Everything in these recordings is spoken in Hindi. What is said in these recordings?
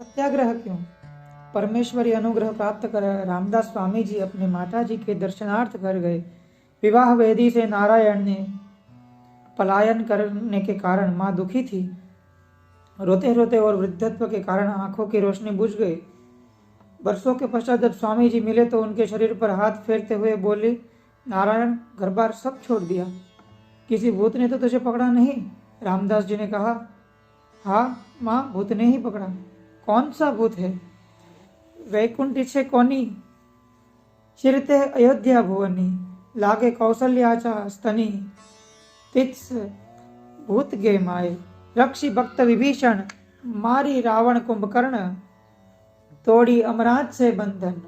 सत्याग्रह क्यों? परमेश्वरी अनुग्रह प्राप्त कर रामदास स्वामी जी अपने माता जी के दर्शनार्थ घर गए। विवाह वेदी से नारायण ने पलायन करने के कारण मां दुखी थी। रोते रोते और वृद्धत्व के कारण आंखों की रोशनी बुझ गई। वर्षों के पश्चात जब स्वामी जी मिले तो उनके शरीर पर हाथ फेरते हुए बोली, नारायण, घर बार सब छोड़ दिया, किसी भूत ने तो तुझे पकड़ा नहीं? रामदास जी ने कहा, हाँ माँ, भूत ने ही पकड़ा। कौन सा भूत है? वैकुंठ छे कोनी, शिरते अयोध्या भुवनी, लागे कौशल्याचा स्तनी, तित्स भूत गे माए, रक्षी भक्त विभीषण, मारी रावण कुंभकर्ण, तोड़ी अमराज से बंधन।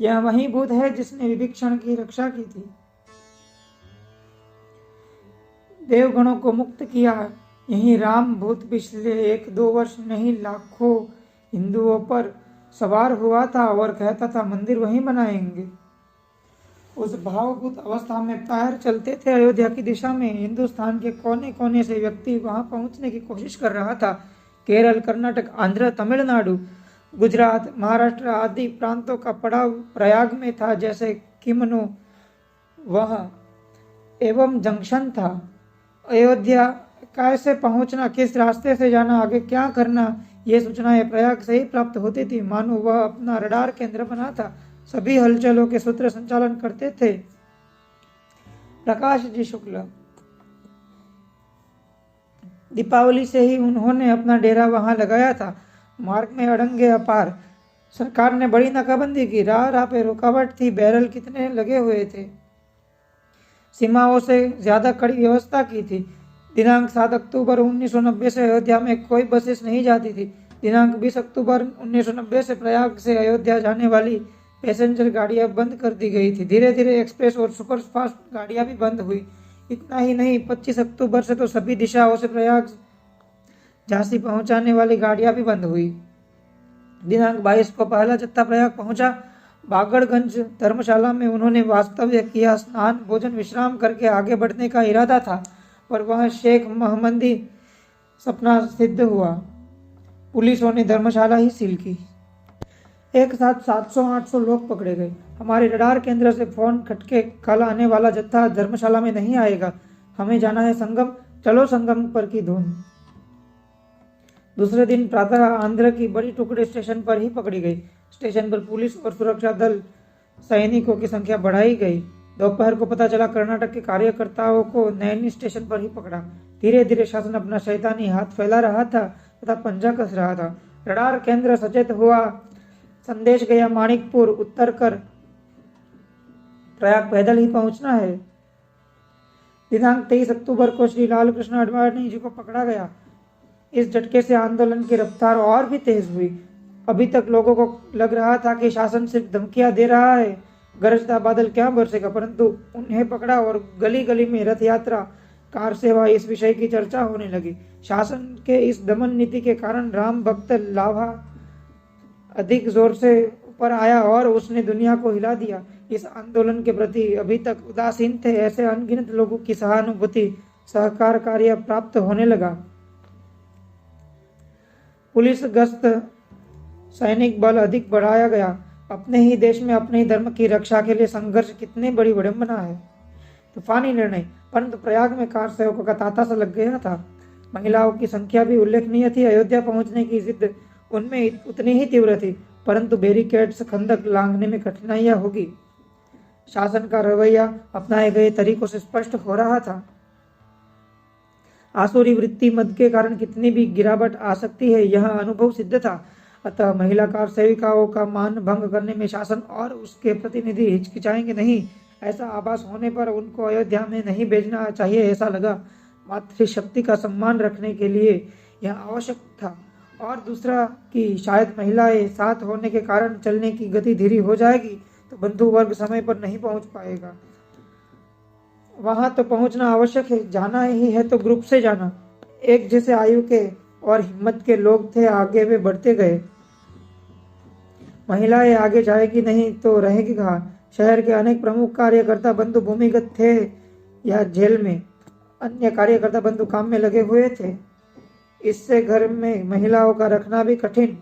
यह वही भूत है जिसने विभीषण की रक्षा की थी, देवगणों को मुक्त किया। यही राम भूत पिछले 1-2 वर्ष नहीं लाखों हिंदुओं पर सवार हुआ था और कहता था मंदिर वहीं बनाएंगे। उस भावभूत अवस्था में पैर चलते थे अयोध्या की दिशा में। हिंदुस्तान के कोने कोने से व्यक्ति वहां पहुंचने की कोशिश कर रहा था। केरल, कर्नाटक, आंध्र, तमिलनाडु, गुजरात, महाराष्ट्र आदि प्रांतों का पड़ाव प्रयाग में था, जैसे किमनो वह एवं जंक्शन था। अयोध्या कैसे पहुंचना, किस रास्ते से जाना, आगे क्या करना, ये सूचनाएं प्रयाग से ही प्राप्त होती थी। मानो वह अपना रडार केंद्र बना था, सभी हलचलों के सूत्र संचालन करते थे। प्रकाश जी शुक्ल, दीपावली से ही उन्होंने अपना डेरा वहां लगाया था। मार्ग में अड़ंगे अपार, सरकार ने बड़ी नाकाबंदी की, राह पे रुकावट थी, बैरल कितने लगे हुए थे, सीमाओं से ज्यादा कड़ी व्यवस्था की थी। दिनांक 7 अक्टूबर 1990 से अयोध्या में कोई बसेस नहीं जाती थी। दिनांक 20 अक्टूबर 1990 से प्रयाग से अयोध्या जाने वाली पैसेंजर गाड़ियां बंद कर दी गई थी। धीरे धीरे एक्सप्रेस और सुपरफास्ट गाड़ियां भी बंद हुई। इतना ही नहीं, 25 अक्टूबर से तो सभी दिशाओं से प्रयाग झांसी पहुंचाने वाली गाड़ियां भी बंद हुई। दिनांक 22 को पहला जत्था प्रयाग पहुंचा। बागड़गंज धर्मशाला में उन्होंने वास्तव्य किया। स्नान, भोजन, विश्राम करके आगे बढ़ने का इरादा था, पर वह शेख महमदी सपना सिद्ध हुआ। पुलिसों ने धर्मशाला ही सील की। एक साथ 700-800 लोग पकड़े गए। हमारे रडार केंद्र से फोन खटके, कल आने वाला जत्था धर्मशाला में नहीं आएगा, हमें जाना है संगम, चलो संगम पर की धुन। दूसरे दिन प्रातः आंध्र की बड़ी टुकड़ी स्टेशन पर ही पकड़ी गई। स्टेशन पर पुलिस और सुरक्षा दल सैनिकों की संख्या बढ़ाई गई। दोपहर को पता चला कर्नाटक के कार्यकर्ताओं को नैनी स्टेशन पर ही पकड़ा। धीरे धीरे शासन अपना शैतानी हाथ फैला रहा था तथा पंजा कस रहा था। रडार केंद्र सचेत हुआ। संदेश गया, माणिकपुर उत्तर कर प्रयाग पैदल ही पहुंचना है। दिनांक 23 अक्टूबर को श्री लाल कृष्ण आडवाणी जी को पकड़ा गया। इस झटके से आंदोलन की रफ्तार और भी तेज हुई। अभी तक लोगों को लग रहा था कि शासन सिर्फ धमकियां दे रहा है, गरजता बादल क्या बरसेगा, परंतु उन्हें पकड़ा और गली गली में रथ यात्रा, कार सेवा, इस विषय की चर्चा होने लगी। शासन के इस दमन नीति के कारण राम भक्त लाभा अधिक जोर से ऊपर आया और उसने दुनिया को हिला दिया। इस आंदोलन के प्रति अभी तक उदासीन थे ऐसे अनगिनत लोगों की सहानुभूति, सहकार कार्य प्राप्त होने लगा। पुलिस गश्त, सैनिक बल अधिक बढ़ाया गया। अपने ही देश में अपने ही धर्म की रक्षा के लिए संघर्ष कितनी बड़ी विडंबना है। तूफानी निर्णय, परंतु प्रयाग में कार सेवकों का तांता सा लग गया था। महिलाओं की संख्या भी उल्लेखनीय थी। अयोध्या पहुंचने की जिद उनमें उतनी ही तीव्र थी, परंतु बैरिकेड्स, खंदक लांघने में कठिनाइयां होगी। शासन का रवैया अपनाए गए तरीकों से स्पष्ट हो रहा था। आसुरी वृत्ति मद के कारण कितनी भी गिरावट आ सकती है, यह अनुभव सिद्ध था। अतः महिला कार सेविकाओं का मान भंग करने में शासन और उसके प्रतिनिधि हिचकिचाएंगे नहीं। ऐसा आभास होने पर उनको अयोध्या में नहीं भेजना चाहिए ऐसा लगा। मातृशक्ति का सम्मान रखने के लिए यह आवश्यक था, और दूसरा कि शायद महिलाएं साथ होने के कारण चलने की गति धीरे हो जाएगी तो बंधु वर्ग समय पर नहीं पहुंच पाएगा। वहां तो पहुंचना आवश्यक है, जाना ही है तो ग्रुप से जाना। एक जैसे आयु के और हिम्मत के लोग थे, आगे वे बढ़ते गए। महिलाएं आगे जाएगी नहीं तो रहेगी कहाँ? शहर के अनेक प्रमुख कार्यकर्ता बंधु भूमिगत थे या जेल में, अन्य कार्यकर्ता बंधु काम में लगे हुए थे। इससे घर में महिलाओं का रखना भी कठिन।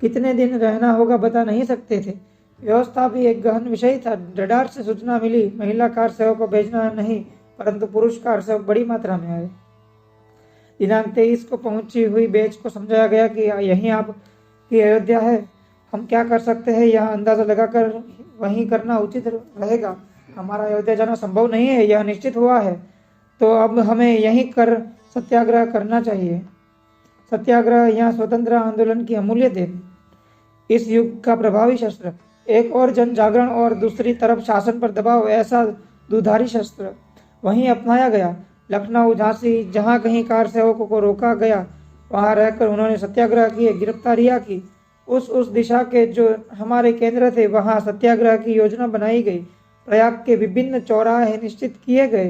कितने दिन रहना होगा बता नहीं सकते थे। व्यवस्था भी एक गहन विषय था। रडार से सूचना मिली, महिला कार सेवक को भेजना नहीं, परंतु पुरुष कार सेवक बड़ी मात्रा में आए। दिनांक 23 को पहुंची हुई बैच को समझाया गया कि यही आपकी अयोध्या है, हम क्या कर सकते हैं यह अंदाजा लगाकर वहीं करना उचित रहेगा। हमारा अयोध्या जाना संभव नहीं है, यह निश्चित हुआ है, तो अब हमें यहीं कर सत्याग्रह करना चाहिए। सत्याग्रह यहाँ स्वतंत्र आंदोलन की अमूल्य देन, इस युग का प्रभावी शस्त्र। एक और जन जागरण और दूसरी तरफ शासन पर दबाव, ऐसा दुधारी शस्त्र वहीं अपनाया गया। लखनऊ, झांसी, जहां कहीं कार सेवकों को रोका गया वहां रहकर उन्होंने सत्याग्रह किए, गिरफ्तारियां की। उस दिशा के जो हमारे केंद्र थे वहां सत्याग्रह की योजना बनाई गई। प्रयाग के विभिन्न चौराहे निश्चित किए गए।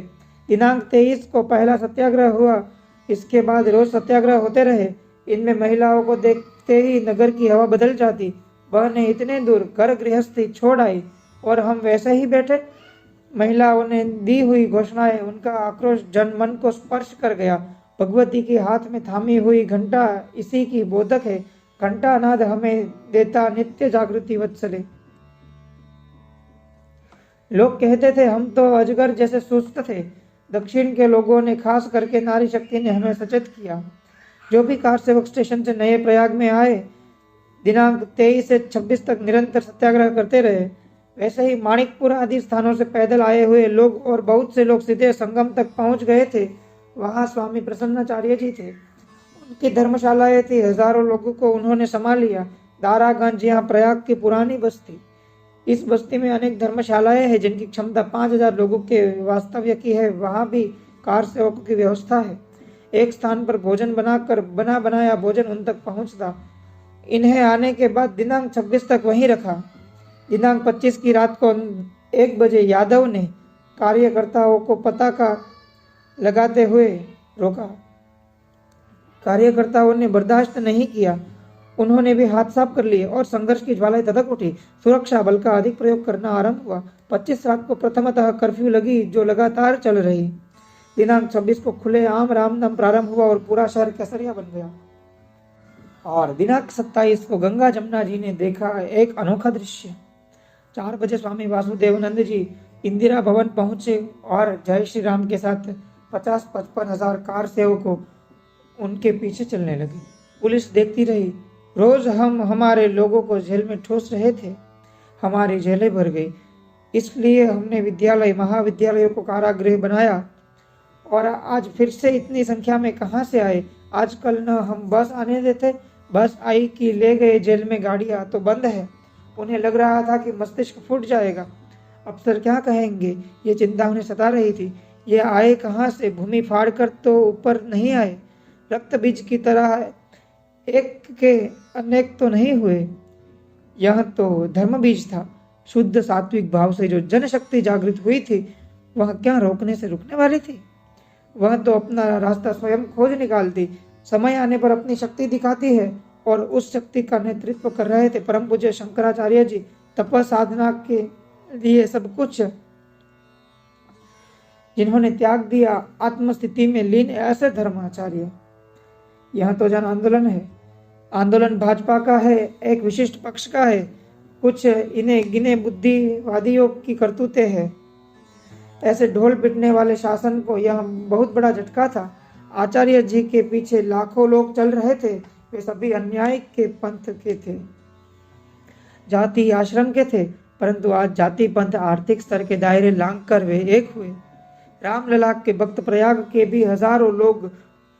दिनांक 23 को पहला सत्याग्रह हुआ। इसके बाद रोज सत्याग्रह होते रहे। इनमें महिलाओं को देखते ही नगर की हवा बदल जाती। बहनें इतने दूर घर गृहस्थी छोड़ आई और हम वैसे ही बैठे। महिलाओं ने दी हुई घोषणाएं, उनका आक्रोश जनमन को स्पर्श कर गया। भगवती की हाथ में थामी हुई घंटा इसी की बोधक है। घंटा नाद हमें देता नित्य जागृति वत्सले। लोग कहते थे हम तो अजगर जैसे सुस्त थे। दक्षिण के लोगों ने, खास करके नारी शक्ति ने हमें सचेत किया। जो भी कार सेवक स्टेशन से नए प्रयाग में आए, दिनांक 23 से 26 तक निरंतर सत्याग्रह करते रहे। वैसे ही माणिकपुर आदि स्थानों से पैदल आए हुए लोग और बहुत से लोग सीधे संगम तक पहुंच गए थे। वहां स्वामी प्रसन्नाचार्य जी थे, उनकी धर्मशालाएं थी। हजारों लोगों को उन्होंने संभाल लिया। दारागंज यहाँ प्रयाग की पुरानी बस्ती, इस बस्ती में अनेक धर्मशालाएं हैं जिनकी क्षमता 5000 लोगों के वास्तव्य की है। वहां भी कार सेवकों की व्यवस्था है। एक स्थान पर भोजन बनाकर बना बनाया भोजन उन तक पहुंचता। इन्हें आने के बाद दिनांक 26 तक वहीं रखा। दिनांक 25 की रात को 1 बजे यादव ने कार्यकर्ताओं को पताका लगाते हुए रोका। कार्यकर्ताओं ने बर्दाश्त नहीं किया। उन्होंने भी हाथ साफ कर लिए और संघर्ष की ज्वालाएं धधक उठी। सुरक्षा बल का अधिक प्रयोग करना आरंभ हुआ। 25 रात को प्रथमतः कर्फ्यू लगी, जो लगातार चल रही। दिनांक 26 को खुले आम रामनाम प्रारंभ हुआ और पूरा शहर केसरिया बन गया। और दिनांक 27 को गंगा जमुना जी ने देखा एक अनोखा दृश्य। 4 बजे स्वामी वासुदेवानंद जी इंदिरा भवन पहुंचे और जय श्री राम के साथ 50-55 हजार कार सेवकों उनके पीछे चलने लगे। पुलिस देखती रही। रोज हम हमारे लोगों को जेल में ठूस रहे थे। हमारी जेलें भर गई। इसलिए हमने विद्यालय महाविद्यालयों को कारागृह बनाया। और आज फिर से इतनी संख्या में कहाँ से आए? आजकल न हम बस आने देते, बस आई कि ले गए जेल में गाड़ियाँ तो बंद है। उन्हें लग रहा था कि मस्तिष्क फूट जाएगा। अफसर क्या कहेंगे, ये चिंता उन्हें सता रही थी। ये आए कहाँ से? भूमि फाड़ कर तो ऊपर नहीं आए। रक्त बीज की तरह एक के अनेक तो नहीं हुए। यह तो धर्म बीज था। शुद्ध सात्विक भाव से जो जनशक्ति जागृत हुई थी, वह क्या रोकने से रुकने वाली थी? वह तो अपना रास्ता स्वयं खोज निकालती, समय आने पर अपनी शक्ति दिखाती है। और उस शक्ति का नेतृत्व कर रहे थे परम पूज्य शंकराचार्य जी। तप साधना के लिए सब कुछ जिन्होंने त्याग दिया, आत्मस्थिति में लीन ऐसे धर्माचार्य। यह तो जन आंदोलन है। आंदोलन भाजपा का है, एक विशिष्ट पक्ष का है। कुछ इन्हें गिने बुद्धिवादियों की करतूतें हैं। ऐसे ढोल पिटने वाले शासन को यह बहुत बड़ा झटका था। आचार्य जी के पीछे लाखों लोग चल रहे थे। वे सभी अन्याय के पंथ के थे, जाति आश्रम के थे, परंतु आज जाति पंथ आर्थिक स्तर के दायरे लांघ कर वे एक हुए। रामलला के भक्त प्रयाग के भी हजारों लोग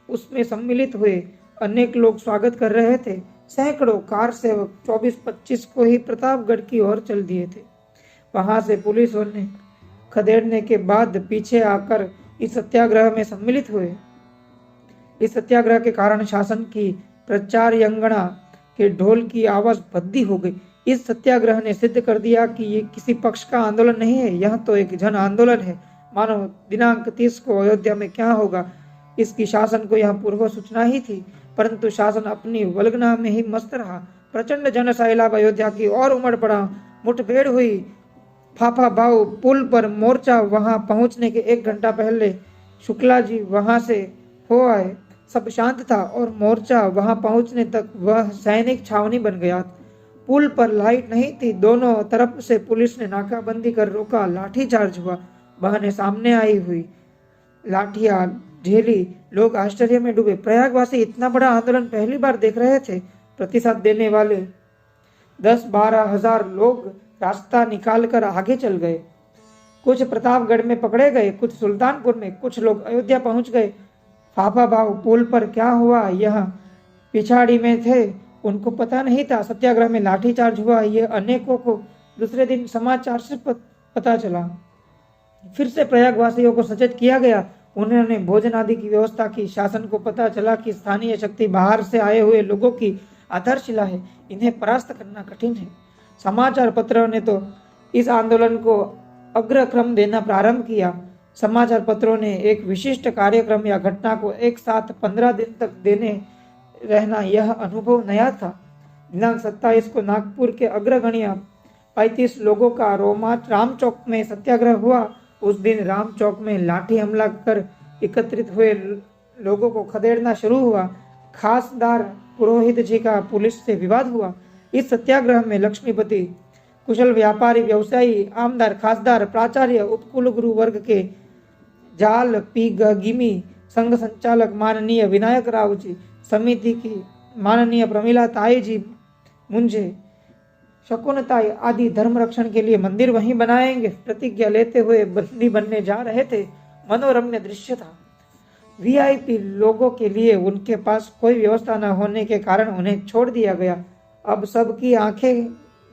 उसमें सम्मिलित हुए। अनेक लोग स्वागत कर रहे थे। सैकड़ों कार सेवक 24-25 को ही प्रतापगढ़ की ओर चल दिए थे। वहां से पुलिसों ने खदेड़ने के बाद पीछे आकर इस सत्याग्रह में सम्मिलित हुए। इस सत्याग्रह के कारण शासन की प्रचारयंगना के ढोल की आवाज बद्दी हो गई। इस सत्याग्रह ने सिद्ध कर दिया कि ये किसी पक्ष का आंदोलन नहीं है, यह तो एक जन आंदोलन है। मानो दिनांक 30 को अयोध्या में क्या होगा, इसकी शासन को यह पूर्व सूचना ही थी, परंतु शासन अपनी वल्गना में ही मस्त रहा। प्रचंड जन सैलाब अयोध्या की ओर उमड़ पड़ा। मुठभेड़ हुई। फाफा भाव पुल पर मोर्चा। वहां पहुंचने के 1 घंटा पहले शुक्ला जी वहां से हो आए। सब शांत था और मोर्चा वहां पहुंचने तक वह सैनिक छावनी बन गया। पुल पर लाइट नहीं थी। दोनों तरफ से पुलिस ने नाकाबंदी कर रोका। लाठीचार्ज हुआ। बहनें सामने आई हुई लाठियां झेली। लोग आश्चर्य में डूबे। प्रयागवासी इतना बड़ा आंदोलन पहली बार देख रहे थे। प्रतिसाद देने वाले 10-12 हजार लोग रास्ता निकालकर आगे चल गए। कुछ प्रतापगढ़ में पकड़े गए, कुछ सुल्तानपुर में, कुछ लोग अयोध्या पहुंच गए। फाफा भाव पुल पर क्या हुआ यह पिछाड़ी में थे, उनको पता नहीं था। सत्याग्रह में लाठीचार्ज हुआ ये अनेकों को दूसरे दिन समाचार से पता चला। फिर से प्रयागवासियों को सचेत किया गया। उन्होंने भोजन आदि की व्यवस्था की। शासन को पता चला कि स्थानीय शक्ति बाहर से आए हुए लोगों की आधारशिला है, इन्हें परास्त करना कठिन है। समाचार पत्रों ने तो इस आंदोलन को अग्रक्रम देना प्रारंभ किया। समाचार पत्रों ने एक विशिष्ट कार्यक्रम या घटना को एक साथ 15 दिन तक देने रहना, यह अनुभव नया था। दिनांक 27 को नागपुर के अग्रगण्य 35 लोगों का राम चौक में सत्याग्रह हुआ। उस दिन राम चौक में लाठी हमला कर एकत्रित हुए लोगों को खदेड़ना शुरू हुआ। खासदार पुरोहित जी का पुलिस से विवाद हुआ। इस सत्याग्रह में लक्ष्मीपति, कुशल व्यापारी, व्यवसायी, आमदार, खासदार, प्राचार्य, उपकुलगुरु वर्ग के जाल पी गिमी, संघ संचालक माननीय विनायक राव जी, समिति की माननीय प्रमिला ताई जी मुंझे, शकुनताई आदि धर्म रक्षण के लिए मंदिर वहीं बनाएंगे प्रतिज्ञा लेते हुए बंदी बनने जा रहे थे। मनोरम्य दृश्य था। वीआईपी लोगों के लिए उनके पास कोई व्यवस्था न होने के कारण उन्हें छोड़ दिया गया। अब सबकी आंखें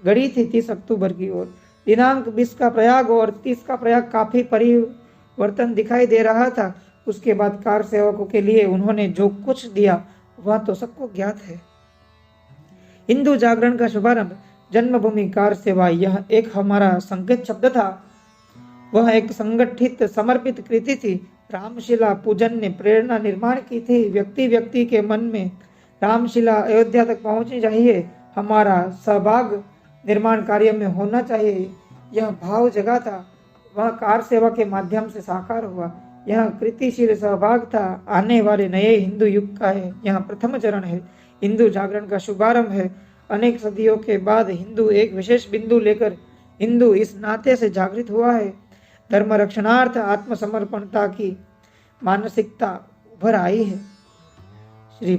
गड़ी थी 30 अक्टूबर की ओर। दिनांक 20 का प्रयाग और 30 का प्रयाग काफी परिवर्तन दिखाई दे रहा था। उसके बाद कार सेवकों के लिए उन्होंने जो कुछ दिया वह तो सबको ज्ञात है। हिंदू जागरण का शुभारंभ, जन्मभूमि कार सेवा, यह एक हमारा संकेत शब्द था। वह एक संगठित समर्पित कृति थी। रामशिला पूजन ने प्रेरणा निर्माण की थी। व्यक्ति व्यक्ति के मन में रामशिला अयोध्या तक पहुंचनी चाहिए, हमारा सहभाग निर्माण कार्य में होना चाहिए, यह भाव जगा था। वह कार सेवा के माध्यम से साकार हुआ। यह कृतिशील सहभाग था। आने वाले नए हिंदू युग का है। यह प्रथम चरण है। हिंदू जागरण का शुभारंभ है। अनेक सदियों के बाद हिंदू एक विशेष बिंदु लेकर हिंदू इस नाते से जागृत हुआ है। धर्म रक्षणार्थ आत्मसमर्पणता की मानसिकता उभर आई है। श्री